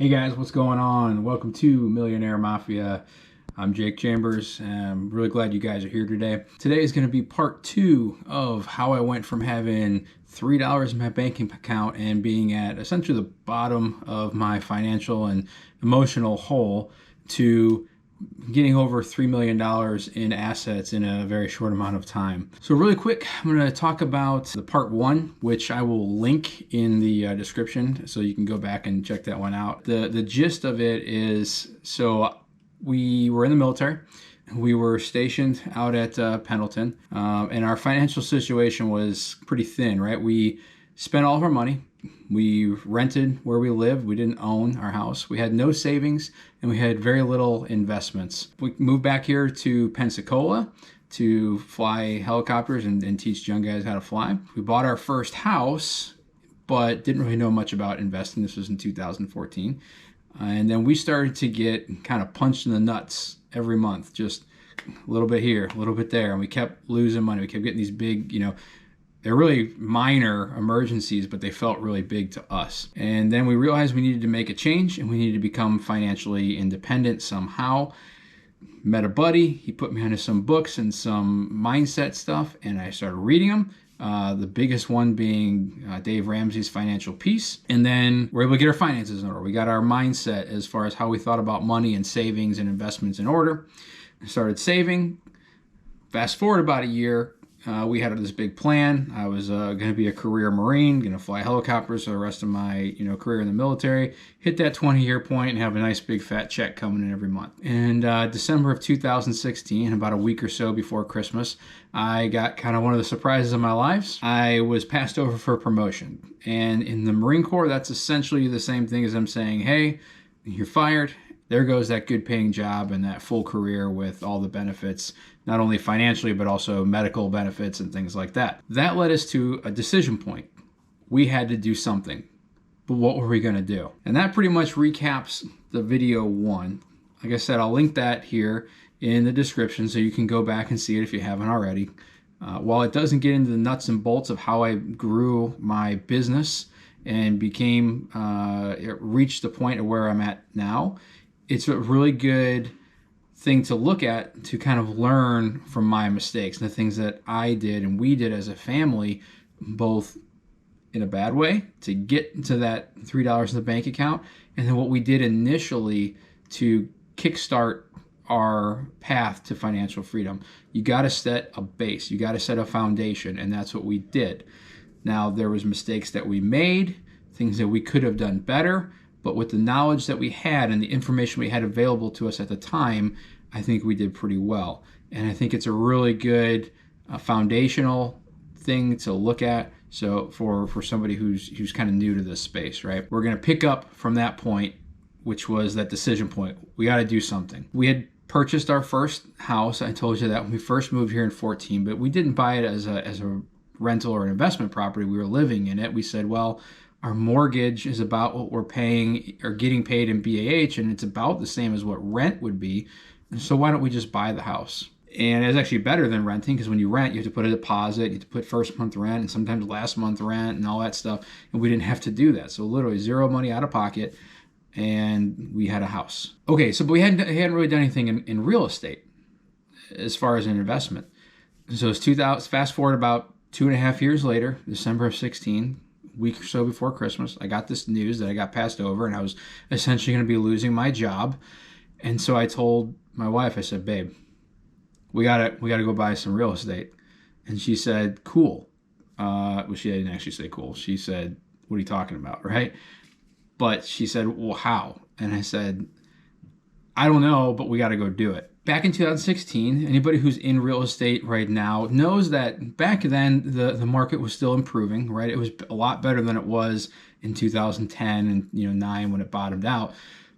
Hey guys, what's going on? Welcome to Millionaire Mafia. I'm Jake Chambers, and I'm really glad you guys are here today. Today is going to be part 2 of how I went from having $3 in my banking account and being at essentially the bottom of my financial and emotional hole to getting over $3 million in assets in a very short amount of time. So really quick, I'm going to talk about the part 1, which I will link in the description so you can go back and check that one out. The gist of it is, so we were in the military. We were stationed out at Pendleton, and our financial situation was pretty thin, right? We spent all of our money. We rented where we lived. We didn't own our house. We had no savings, and we had very little investments. We moved back here to Pensacola to fly helicopters and teach young guys how to fly. We bought our first house, but didn't really know much about investing. This was in 2014. And then we started to get kind of punched in the nuts every month, just a little bit here, a little bit there. And we kept losing money. We kept getting these big, they're really minor emergencies, but they felt really big to us. And then we realized we needed to make a change and we needed to become financially independent somehow. Met a buddy. He put me onto some books and some mindset stuff, and I started reading them. The biggest one being Dave Ramsey's Financial Peace. And then we're able to get our finances in order. We got our mindset as far as how we thought about money and savings and investments in order. I started saving. Fast forward about a year, we had this big plan. I was going to be a career Marine, going to fly helicopters for the rest of my career in the military, hit that 20-year point and have a nice big fat check coming in every month. And December of 2016, about a week or so before Christmas, I got kind of one of the surprises of my life. I was passed over for a promotion. And in the Marine Corps, that's essentially the same thing as them saying, hey, you're fired. There goes that good paying job and that full career with all the benefits, not only financially, but also medical benefits and things like that. That led us to a decision point. We had to do something, but what were we going to do? And that pretty much recaps the video 1. Like I said, I'll link that here in the description so you can go back and see it if you haven't already. While it doesn't get into the nuts and bolts of how I grew my business and reached the point of where I'm at now, it's a really good thing to look at to kind of learn from my mistakes and the things that I did and we did as a family, both in a bad way to get to that $3 in the bank account, and then what we did initially to kickstart our path to financial freedom. You got to set a base. You got to set a foundation, and that's what we did. Now, there was mistakes that we made, things that we could have done better, but with the knowledge that we had and the information we had available to us at the time, I think we did pretty well. And I think it's a really good foundational thing to look at. So for somebody who's kind of new to this space, right? We're going to pick up from that point, which was that decision point. We got to do something. We had purchased our first house. I told you that when we first moved here in 2014, but we didn't buy it as a rental or an investment property. We were living in it. We said, well, our mortgage is about what we're paying or getting paid in BAH, and it's about the same as what rent would be. So why don't we just buy the house? And it's actually better than renting, because when you rent, you have to put a deposit, you have to put first month rent and sometimes last month rent and all that stuff. And we didn't have to do that. So literally zero money out of pocket, and we had a house. Okay, so but we hadn't really done anything in real estate as far as an investment. So it's 2000. Fast forward about 2.5 years later, December of 2016. Week or so before Christmas, I got this news that I got passed over and I was essentially going to be losing my job. And so I told my wife, I said, babe, we gotta go buy some real estate. And she said, cool. Well, she didn't actually say cool. She said, what are you talking about, right? But she said, well, how? And I said, I don't know, but we got to go do it. Back in 2016, anybody who's in real estate right now knows that back then the market was still improving, right? It was a lot better than it was in 2010 and 9 when it bottomed out,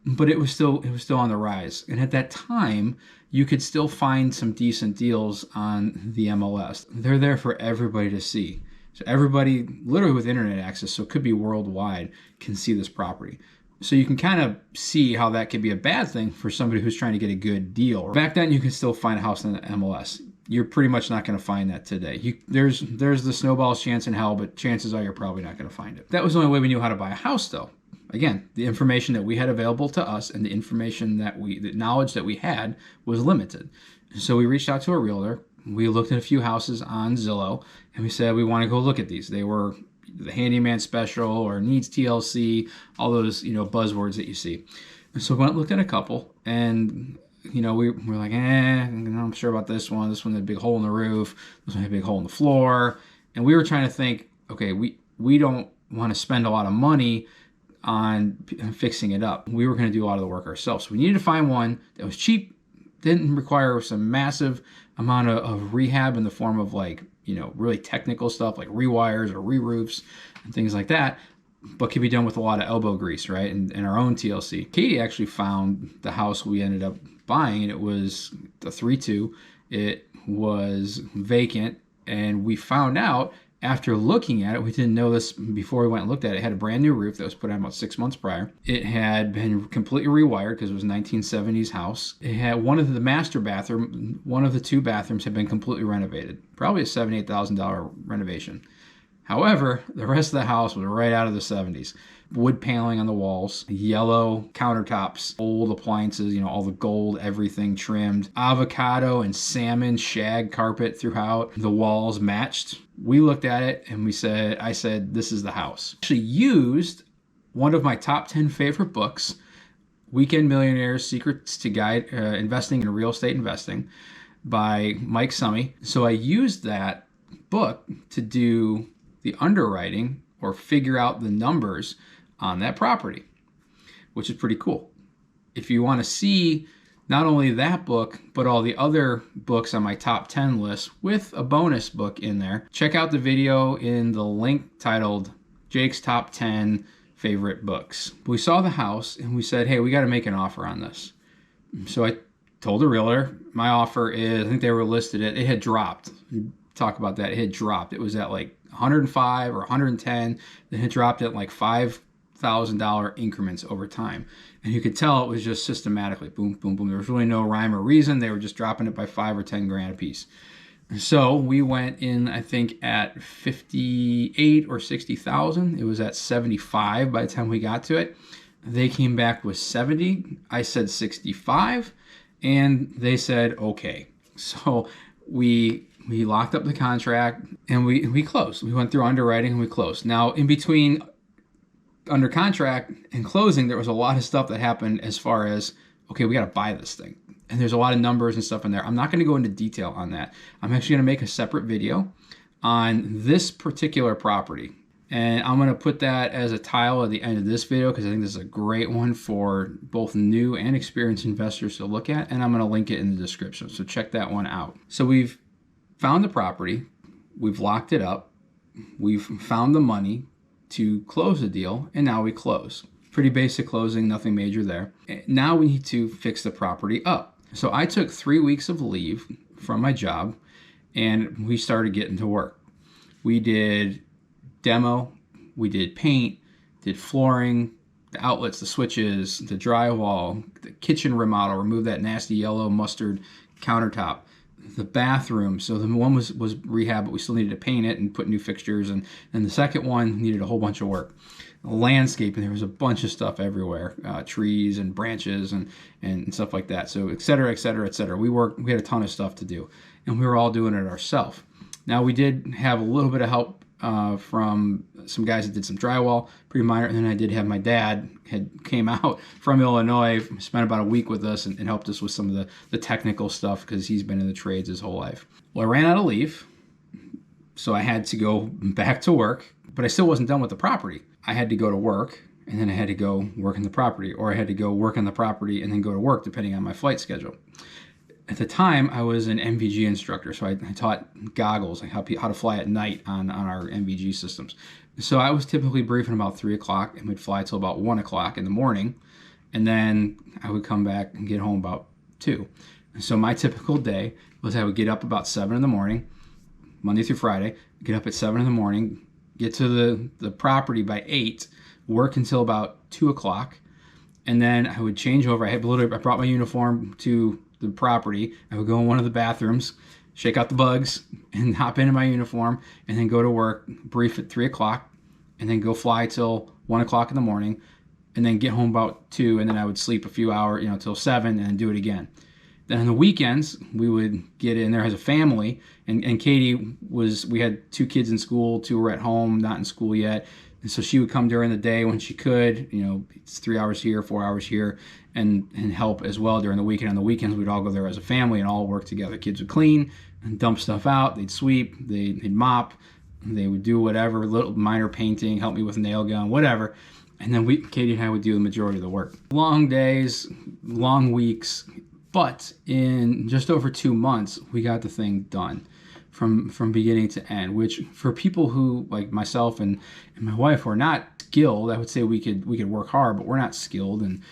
but it was still on the rise. And at that time, you could still find some decent deals on the MLS. They're there for everybody to see. So everybody, literally with internet access, so it could be worldwide, can see this property. So you can kind of see how that could be a bad thing for somebody who's trying to get a good deal. Back then, you can still find a house on the MLS. You're pretty much not going to find that today. There's the snowball's chance in hell, but chances are you're probably not going to find it. That was the only way we knew how to buy a house, though. again, the information that we had available to us and the information the knowledge that we had was limited. So we reached out to a realtor. We looked at a few houses on Zillow, and we said, we want to go look at these. They were the handyman special or needs TLC, all those, buzzwords that you see. And so we went and looked at a couple, and we were like, I'm sure about this one. This one had a big hole in the roof. This one had a big hole in the floor. And we were trying to think, okay, we don't want to spend a lot of money on fixing it up. We were going to do a lot of the work ourselves. So we needed to find one that was cheap, didn't require some massive amount of rehab in the form of really technical stuff like rewires or re-roofs and things like that, but could be done with a lot of elbow grease, right? And our own TLC. Katie actually found the house we ended up buying, and it was the 3-2. It was vacant, and we found out after looking at it, we didn't know this before we went and looked at it. It had a brand new roof that was put on about 6 months prior. It had been completely rewired because it was a 1970s house. It had one of the two bathrooms had been completely renovated. Probably a $7,000, $8,000 renovation. However, the rest of the house was right out of the 70s. Wood paneling on the walls, yellow countertops, old appliances, all the gold, everything trimmed, avocado and salmon shag carpet throughout. The walls matched. We looked at it and I said, this is the house. Actually used one of my top 10 favorite books, Weekend Millionaires: Secrets to Guide Investing in Real Estate Investing by Mike Summey. So I used that book to do the underwriting or figure out the numbers on that property, which is pretty cool. If you want to see not only that book, but all the other books on my top 10 list with a bonus book in there, check out the video in the link titled Jake's Top 10 Favorite Books. We saw the house and we said, hey, we got to make an offer on this. So I told the realtor, my offer is, I think they were listed it had dropped. Talk about that. It had dropped. It was at like 105 or 110. Then it dropped at like $5,000 increments over time. And you could tell it was just systematically boom, boom, boom. There was really no rhyme or reason. They were just dropping it by 5 or 10 grand a piece. So we went in, I think, at 58 or 60,000. It was at 75 by the time we got to it. They came back with 70. I said 65, and they said okay. So we locked up the contract and we closed. We went through underwriting and we closed. Now, in between under contract and closing, there was a lot of stuff that happened as far as, okay, we got to buy this thing. And there's a lot of numbers and stuff in there. I'm not going to go into detail on that. I'm actually going to make a separate video on this particular property. And I'm going to put that as a tile at the end of this video because I think this is a great one for both new and experienced investors to look at. And I'm going to link it in the description. So check that one out. So we've found the property, we've locked it up, we've found the money to close the deal, and now we close. Pretty basic closing, nothing major there. Now we need to fix the property up. So I took 3 weeks of leave from my job and we started getting to work. We did demo, we did paint, did flooring, the outlets, the switches, the drywall, the kitchen remodel, remove that nasty yellow mustard countertop. The bathroom, so the one was rehab, but we still needed to paint it and put new fixtures, and the second one needed a whole bunch of work. Landscaping, there was a bunch of stuff everywhere, trees and branches and stuff like that. So et cetera, et cetera, et cetera. We had a ton of stuff to do, and we were all doing it ourselves. Now we did have a little bit of help from some guys that did some drywall, pretty minor, and then I did have my dad came out from Illinois, spent about a week with us and helped us with some of the technical stuff because he's been in the trades his whole life. Well, I ran out of leave, so I had to go back to work, but I still wasn't done with the property. I had to go to work, and then I had to go work on the property, or I had to go work on the property and then go to work depending on my flight schedule. At the time, I was an MVG instructor, so I taught goggles, like how to fly at night on our MVG systems. So I was typically briefing about 3 o'clock and would fly till about 1 o'clock in the morning, and then I would come back and get home about 2. So my typical day was I would get up about 7 in the morning, Monday through Friday, get up at 7 in the morning, get to the property by 8, work until about 2 o'clock, and then I would change over. I brought my uniform to the property. I would go in one of the bathrooms, shake out the bugs, and hop into my uniform, and then go to work, brief at 3 o'clock, and then go fly till 1 o'clock in the morning, and then get home about 2, and then I would sleep a few hours, till 7, and then do it again. Then on the weekends, we would get in there as a family, and Katie we had 2 kids in school, 2 were at home, not in school yet. And so she would come during the day when she could, it's 3 hours here, 4 hours here, and help as well during the weekend. On the weekends, we'd all go there as a family and all work together. Kids would clean and dump stuff out. They'd sweep, they'd mop, they would do whatever, little minor painting, help me with a nail gun, whatever. And then Katie and I would do the majority of the work. Long days, long weeks, but in just over 2 months, we got the thing done from beginning to end, which for people who, like myself and my wife, who are not skilled, I would say we could work hard, but we're not skilled in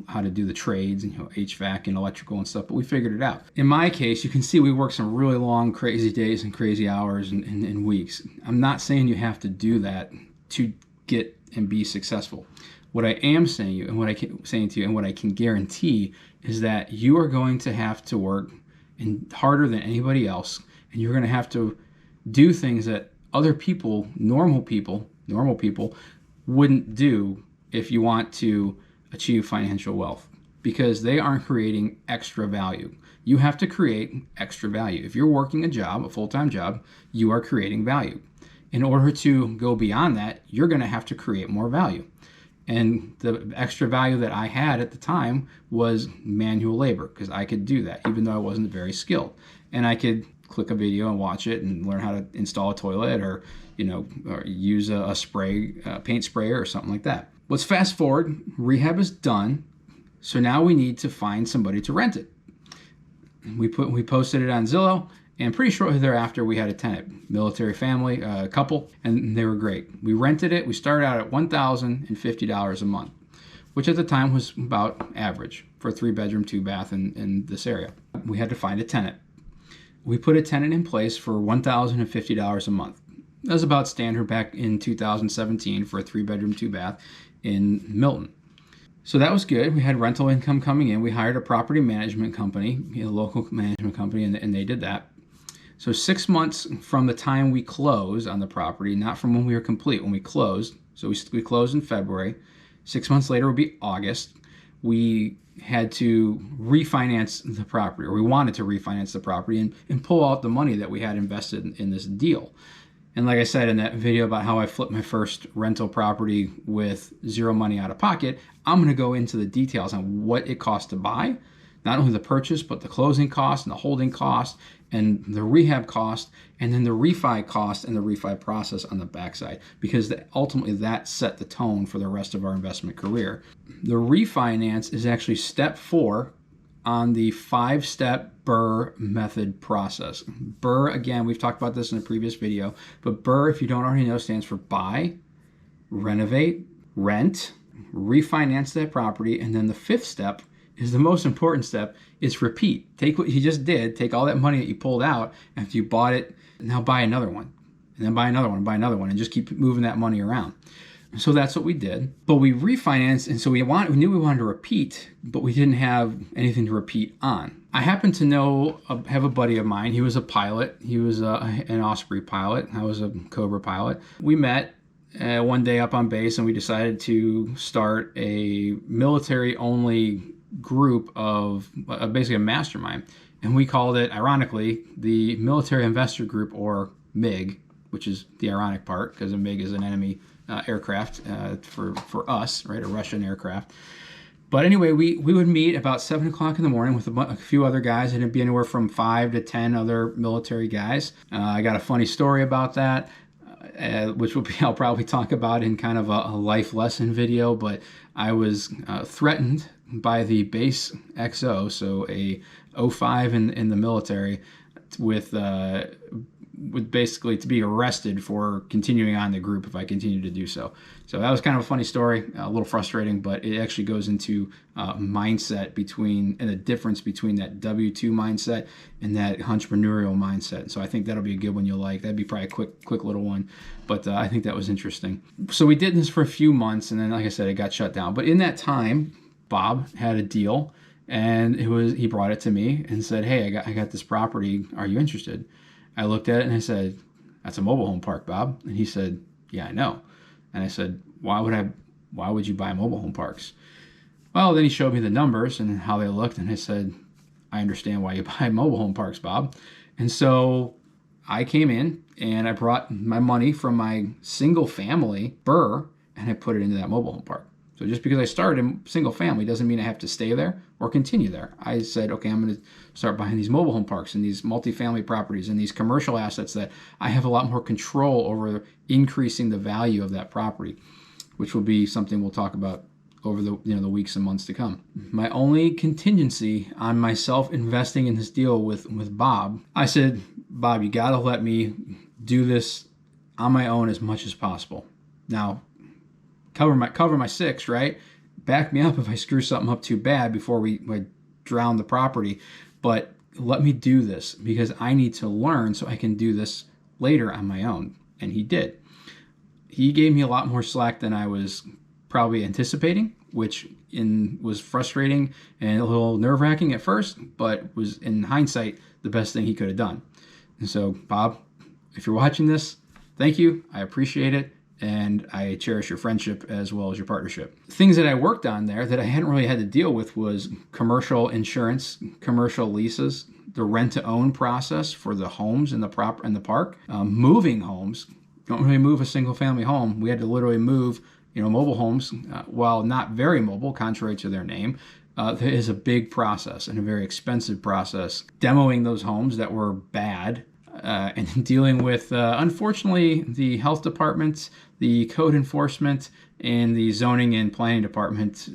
how to do the trades and HVAC and electrical and stuff, but we figured it out. In my case, you can see we worked some really long, crazy days and crazy hours and weeks. I'm not saying you have to do that to get and be successful. What I am saying to you and what I can guarantee is that you are going to have to work harder than anybody else, and you're going to have to do things that other people, normal people wouldn't do if you want to achieve financial wealth, because they aren't creating extra value. You have to create extra value. If you're working a full-time job, you are creating value. In order to go beyond that, you're going to have to create more value. And the extra value that I had at the time was manual labor, because I could do that even though I wasn't very skilled. And I could click a video and watch it and learn how to install a toilet or use a paint sprayer or something like that. Let's fast forward. Rehab is done. So now we need to find somebody to rent it. We posted it on Zillow, and pretty shortly thereafter we had a tenant, military family, couple, and they were great. We rented it. We started out at $1,050 a month, which at the time was about average for a 3-bedroom, 2-bath in this area. We had to find a tenant. We put a tenant in place for $1,050 a month. That was about standard back in 2017 for a 3-bedroom, 2-bath in Milton. So that was good. We had rental income coming in. We hired a property management company, a local management company, and they did that. So 6 months from the time we closed on the property, not from when we were complete, when we closed. So we closed in February. 6 months later would be August. We had to refinance the property, or we wanted to refinance the property and pull out the money that we had invested in this deal. And like I said in that video about how I flipped my first rental property with zero money out of pocket, I'm going to go into the details on what it cost to buy, not only the purchase, but the closing cost and the holding cost and the rehab cost, and then the refi cost and the refi process on the backside, because ultimately that set the tone for the rest of our investment career. The refinance is actually step 4 on the 5-step BRRRR method process. BRRRR, again, we've talked about this in a previous video, but BRRRR, if you don't already know, stands for buy, renovate, rent, refinance that property, and then the 5th step is the most important step. It's repeat. Take what you just did, take all that money that you pulled out after you bought it, and now buy another one, and then buy another one, and buy another one, and just keep moving that money around. So that's what we did. But we refinanced, and so we knew we wanted to repeat, but we didn't have anything to repeat on. I happen to have a buddy of mine. He was a pilot. He was an Osprey pilot. I was a Cobra pilot. We met one day up on base, and we decided to start a military-only group of basically a mastermind. And we called it, ironically, the Military Investor Group, or MIG, which is the ironic part, because a MiG is an enemy aircraft for us, right? A Russian aircraft. But anyway, we would meet about 7 o'clock in the morning with a few other guys, and it'd be anywhere from 5 to 10 other military guys. I got a funny story about that, which I'll probably talk about in kind of a life lesson video. But I was threatened by the base XO, so a 05 in the military, with basically to be arrested for continuing on the group if I continued to do so. So that was kind of a funny story, a little frustrating, but it actually goes into mindset and the difference between that W-2 mindset and that entrepreneurial mindset. So I think that'll be a good one you'll like. That'd be probably a quick little one, but I think that was interesting. So we did this for a few months, and then, like I said, it got shut down. But in that time, Bob had a deal, and he brought it to me and said, "Hey, I got this property. Are you interested?" I looked at it and I said, "That's a mobile home park, Bob." And he said, "Yeah, I know." And I said, "Why why would you buy mobile home parks? Well, then he showed me the numbers and how they looked, and I said, I understand why you buy mobile home parks, Bob. And so I came in and I brought my money from my single family BRRRR and I put it into that mobile home park. So just because I started in single family doesn't mean I have to stay there or continue there. I said, okay, I'm going to start buying these mobile home parks and these multifamily properties and these commercial assets that I have a lot more control over increasing the value of that property, which will be something we'll talk about over the the weeks and months to come. My only contingency on myself investing in this deal with Bob, I said, Bob, you got to let me do this on my own as much as possible. Now, cover my six, right? Back me up if I screw something up too bad before we drown the property. But let me do this because I need to learn so I can do this later on my own. And he did. He gave me a lot more slack than I was probably anticipating, which was frustrating and a little nerve-wracking at first, but was in hindsight the best thing he could have done. And so, Bob, if you're watching this, thank you. I appreciate it. And I cherish your friendship as well as your partnership. Things that I worked on there that I hadn't really had to deal with was commercial insurance, commercial leases, the rent-to-own process for the homes in the park, moving homes. Don't really move a single-family home. We had to literally move, mobile homes, while not very mobile, contrary to their name. There is a big process and a very expensive process. Demoing those homes that were bad. And dealing with, unfortunately, the health department, the code enforcement, and the zoning and planning department.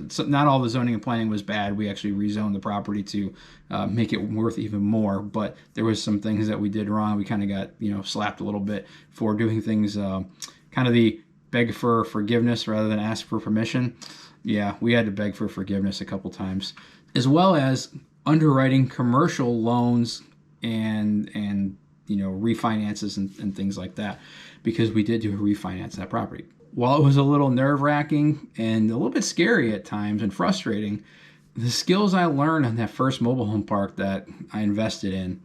So not all the zoning and planning was bad. We actually rezoned the property to make it worth even more. But there was some things that we did wrong. We kind of got slapped a little bit for doing things kind of the beg for forgiveness rather than ask for permission. Yeah, we had to beg for forgiveness a couple times, as well as underwriting commercial loans and refinances and things like that, because we did do a refinance that property. While it was a little nerve-wracking and a little bit scary at times and frustrating, the skills I learned on that first mobile home park that I invested in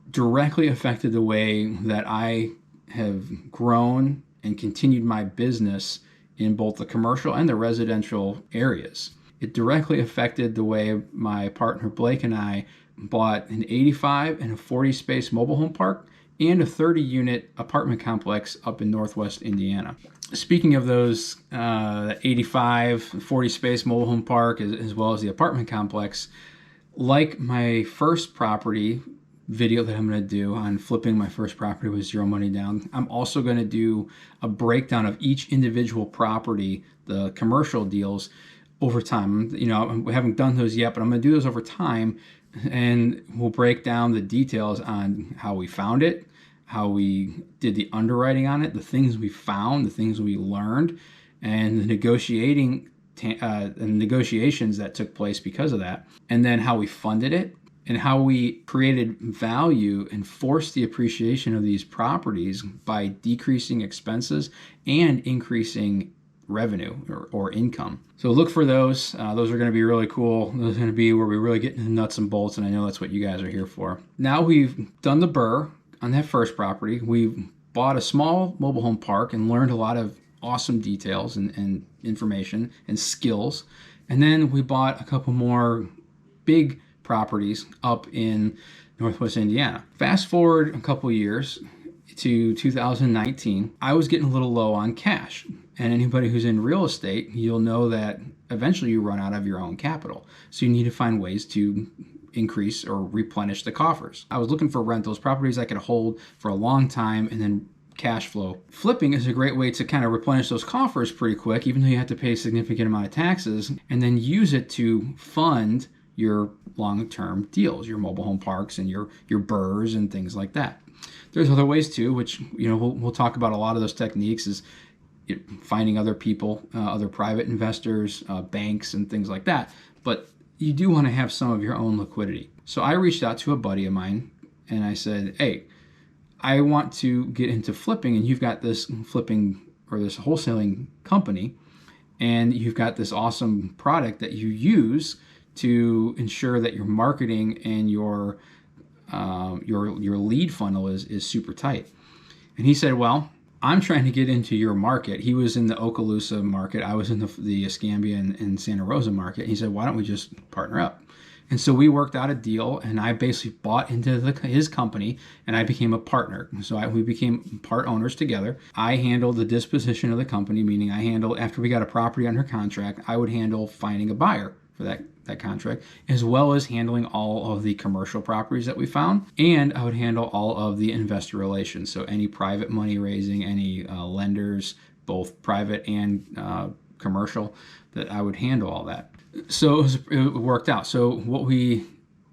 directly affected the way that I have grown and continued my business in both the commercial and the residential areas. It directly affected the way my partner Blake and I bought an 85 and a 40 space mobile home park and a 30 unit apartment complex up in Northwest Indiana. Speaking of those 85, 40 space mobile home park as well as the apartment complex, like my first property video that I'm going to do on flipping my first property with zero money down, I'm also going to do a breakdown of each individual property, the commercial deals, over time. We haven't done those yet, but I'm going to do those over time, and we'll break down the details on how we found it, how we did the underwriting on it, the things we found, the things we learned, and the negotiations that took place because of that, and then how we funded it and how we created value and forced the appreciation of these properties by decreasing expenses and increasing revenue or income. So look for those. Those are going to be really cool. Those are going to be where we really get into the nuts and bolts, and I know that's what you guys are here for. Now we've done the BRRRR on that first property. We've bought a small mobile home park and learned a lot of awesome details and information and skills. And then we bought a couple more big properties up in Northwest Indiana. Fast forward a couple years to 2019, I was getting a little low on cash. And anybody who's in real estate, you'll know that eventually you run out of your own capital. So you need to find ways to increase or replenish the coffers. I was looking for rentals, properties I could hold for a long time and then cash flow. Flipping is a great way to kind of replenish those coffers pretty quick, even though you have to pay a significant amount of taxes, and then use it to fund your long-term deals, your mobile home parks and your BRRRRs and things like that. There's other ways too, which we'll talk about. A lot of those techniques is finding other people, other private investors, banks and things like that. But you do want to have some of your own liquidity. So I reached out to a buddy of mine and I said, hey, I want to get into flipping, and you've got this flipping or this wholesaling company, and you've got this awesome product that you use to ensure that your marketing and your lead funnel is super tight. And he said, well, I'm trying to get into your market. He was in the Okaloosa market. I was in the Escambia and Santa Rosa market. He said, why don't we just partner up? And so we worked out a deal, and I basically bought into his company, and I became a partner. So we became part owners together. I handled the disposition of the company, meaning I handled, after we got a property under contract, I would handle finding a buyer for that contract, as well as handling all of the commercial properties that we found. And I would handle all of the investor relations. So any private money raising, any lenders, both private and commercial, that I would handle all that. So it worked out. So what we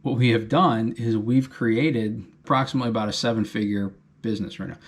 have done is we've created approximately about a 7-figure business right now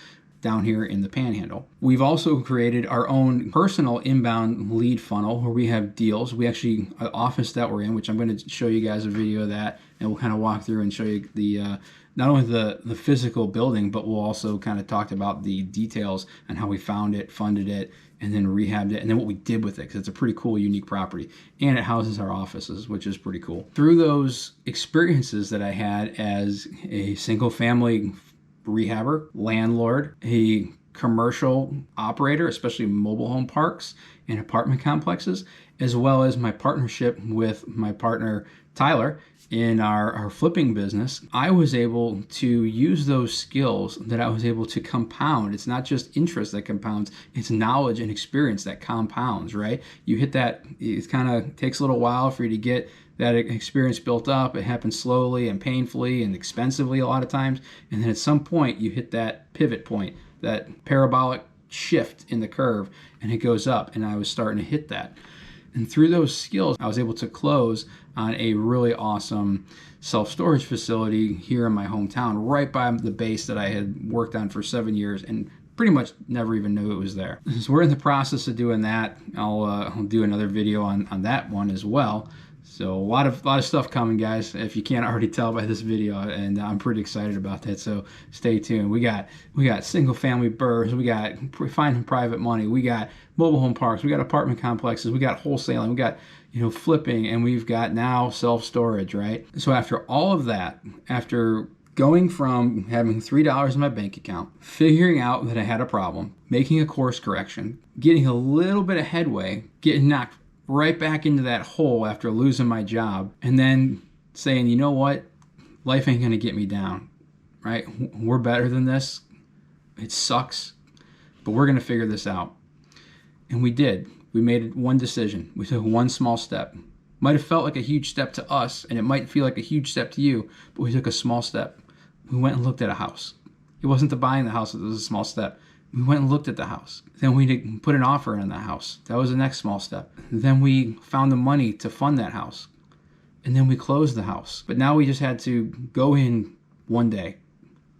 down here in the Panhandle. We've also created our own personal inbound lead funnel where we have deals. We actually, an office that we're in, which I'm going to show you guys a video of that, and we'll kind of walk through and show you the not only the physical building, but we'll also kind of talk about the details and how we found it, funded it, and then rehabbed it, and then what we did with it, because it's a pretty cool, unique property, and it houses our offices, which is pretty cool. Through those experiences that I had as a single family rehabber, landlord, a commercial operator, especially mobile home parks and apartment complexes, as well as my partnership with my partner Tyler in our flipping business, I was able to use those skills that I was able to compound. It's not just interest that compounds, it's knowledge and experience that compounds, right? You hit that, it kind of takes a little while for you to get that experience built up. It happens slowly and painfully and expensively a lot of times. And then at some point you hit that pivot point, that parabolic shift in the curve, and it goes up. And I was starting to hit that. And through those skills, I was able to close on a really awesome self-storage facility here in my hometown, right by the base that I had worked on for 7 years and pretty much never even knew it was there. So we're in the process of doing that. I'll do another video on that one as well. So a lot of stuff coming, guys, if you can't already tell by this video, and I'm pretty excited about that, so stay tuned. We got single family BRRRRs, we got finding private money, we got mobile home parks, we got apartment complexes, we got wholesaling, we got flipping, and we've got now self-storage, right? So after all of that, after going from having $3 in my bank account, figuring out that I had a problem, making a course correction, getting a little bit of headway, getting knocked right back into that hole after losing my job, and then saying, you know what, life ain't gonna get me down, right? We're better than this. It sucks, but we're gonna figure this out. And we did. We made one decision. We took one small step. Might have felt like a huge step to us, and it might feel like a huge step to you, but we took a small step. We went and looked at a house. It wasn't the buying the house, it was a small step. We went and looked at the house. Then we put an offer in the house. That was the next small step. Then we found the money to fund that house. And then we closed the house. But now we just had to go in one day,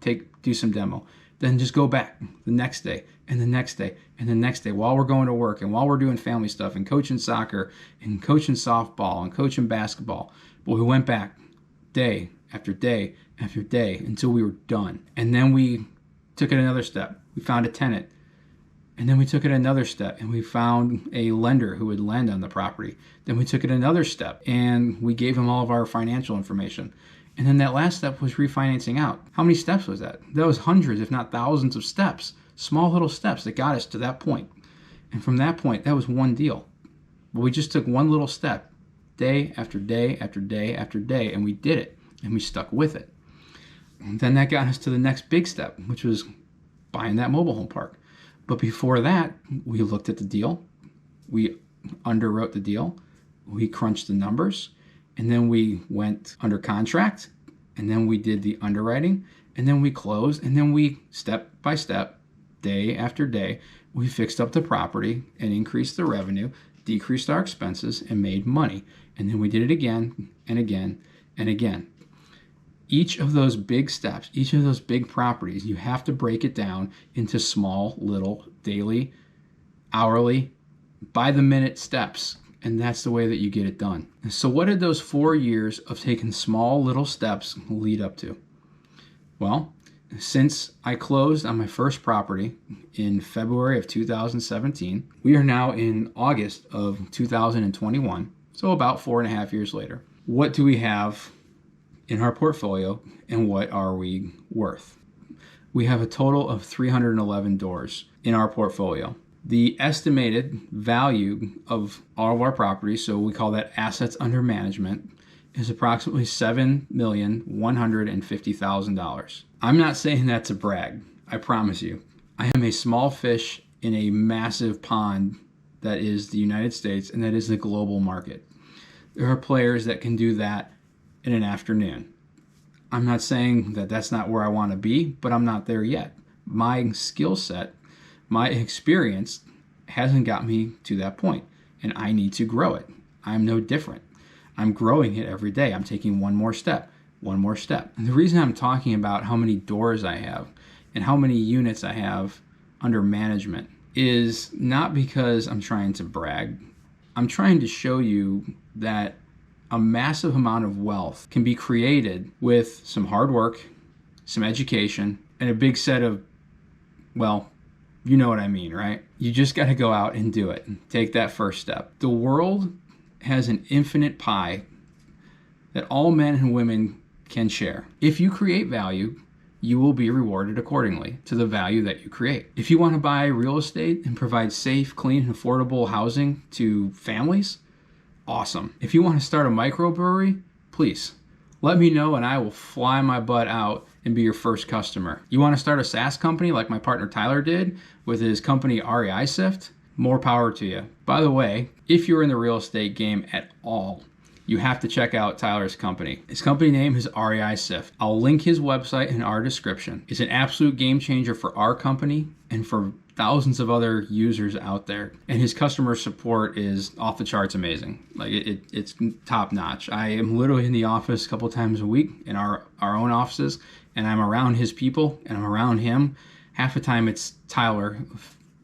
do some demo, then just go back the next day and the next day and the next day while we're going to work and while we're doing family stuff and coaching soccer and coaching softball and coaching basketball. But we went back day after day after day until we were done. And then we took it another step. We found a tenant. And then we took it another step and we found a lender who would lend on the property. Then we took it another step and we gave him all of our financial information. And then that last step was refinancing out. How many steps was that? That was hundreds, if not thousands of steps, small little steps that got us to that point. And from that point, that was one deal. But we just took one little step, day after day after day after day, and we did it and we stuck with it. And then that got us to the next big step, which was buying that mobile home park. But before that, we looked at the deal, we underwrote the deal, we crunched the numbers, and then we went under contract, and then we did the underwriting, and then we closed, and then we, step by step, day after day, we fixed up the property and increased the revenue, decreased our expenses, and made money. And then we did it again and again and again. Each of those big steps, each of those big properties, you have to break it down into small, little, daily, hourly, by the minute steps. And that's the way that you get it done. So what did those 4 years of taking small, little steps lead up to? Well, since I closed on my first property in February of 2017, we are now in August of 2021. So about 4.5 years later. What do we have in our portfolio and what are we worth? We have a total of 311 doors in our portfolio. The estimated value of all of our properties, so we call that assets under management, is approximately $7,150,000. I'm not saying that to brag, I promise you. I am a small fish in a massive pond that is the United States and that is the global market. There are players that can do that in an afternoon. I'm not saying that that's not where I want to be, but I'm not there yet. My skill set, my experience hasn't got me to that point, and I need to grow it. I'm no different. I'm growing it every day. I'm taking one more step. And the reason I'm talking about how many doors I have and how many units I have under management is not because I'm trying to brag. I'm trying to show you that a massive amount of wealth can be created with some hard work, some education, and a big set of, well, you know what I mean, right? You just got to go out and do it. Take that first step. The world has an infinite pie that all men and women can share. If you create value, you will be rewarded accordingly to the value that you create. If you want to buy real estate and provide safe, clean, and affordable housing to families, awesome. If you want to start a microbrewery, please let me know and I will fly my butt out and be your first customer. You want to start a SaaS company like my partner Tyler did with his company REI, more power to you. By the way, if you're in the real estate game at all, you have to check out Tyler's company. His company name is REI. I'll link his website in our description. It's an absolute game changer for our company and for thousands of other users out there. And his customer support is off the charts amazing. Like it's top notch. I am literally in the office a couple times a week in our own offices, and I'm around his people and I'm around him. Half the time it's Tyler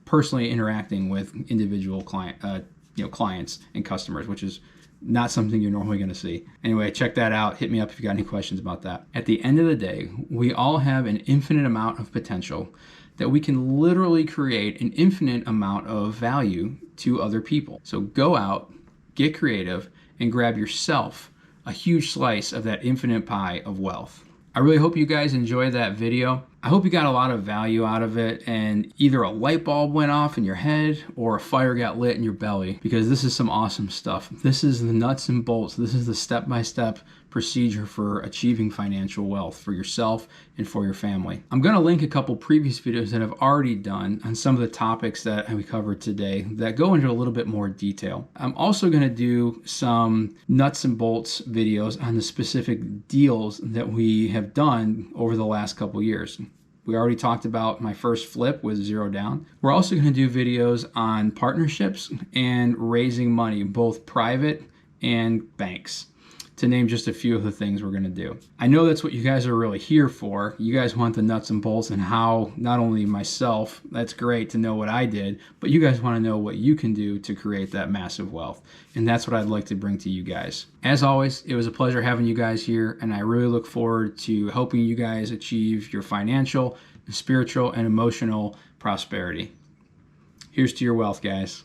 personally interacting with individual clients and customers, which is not something you're normally going to see. Anyway, check that out. Hit me up if you got any questions about that. At the end of the day, we all have an infinite amount of potential that we can literally create an infinite amount of value to other people. So go out, get creative, and grab yourself a huge slice of that infinite pie of wealth. I really hope you guys enjoyed that video. I hope you got a lot of value out of it and either a light bulb went off in your head or a fire got lit in your belly, because this is some awesome stuff. This is the nuts and bolts. This is the step-by-step procedure for achieving financial wealth for yourself and for your family. I'm going to link a couple previous videos that I've already done on some of the topics that we covered today that go into a little bit more detail. I'm also going to do some nuts and bolts videos on the specific deals that we have done over the last couple years. We already talked about my first flip with 0 down. We're also going to do videos on partnerships and raising money, both private and banks, to name just a few of the things we're going to do. I know that's what you guys are really here for. You guys want the nuts and bolts and how not only myself, that's great to know what I did, but you guys want to know what you can do to create that massive wealth. And that's what I'd like to bring to you guys. As always, it was a pleasure having you guys here, and I really look forward to helping you guys achieve your financial, spiritual, and emotional prosperity. Here's to your wealth, guys.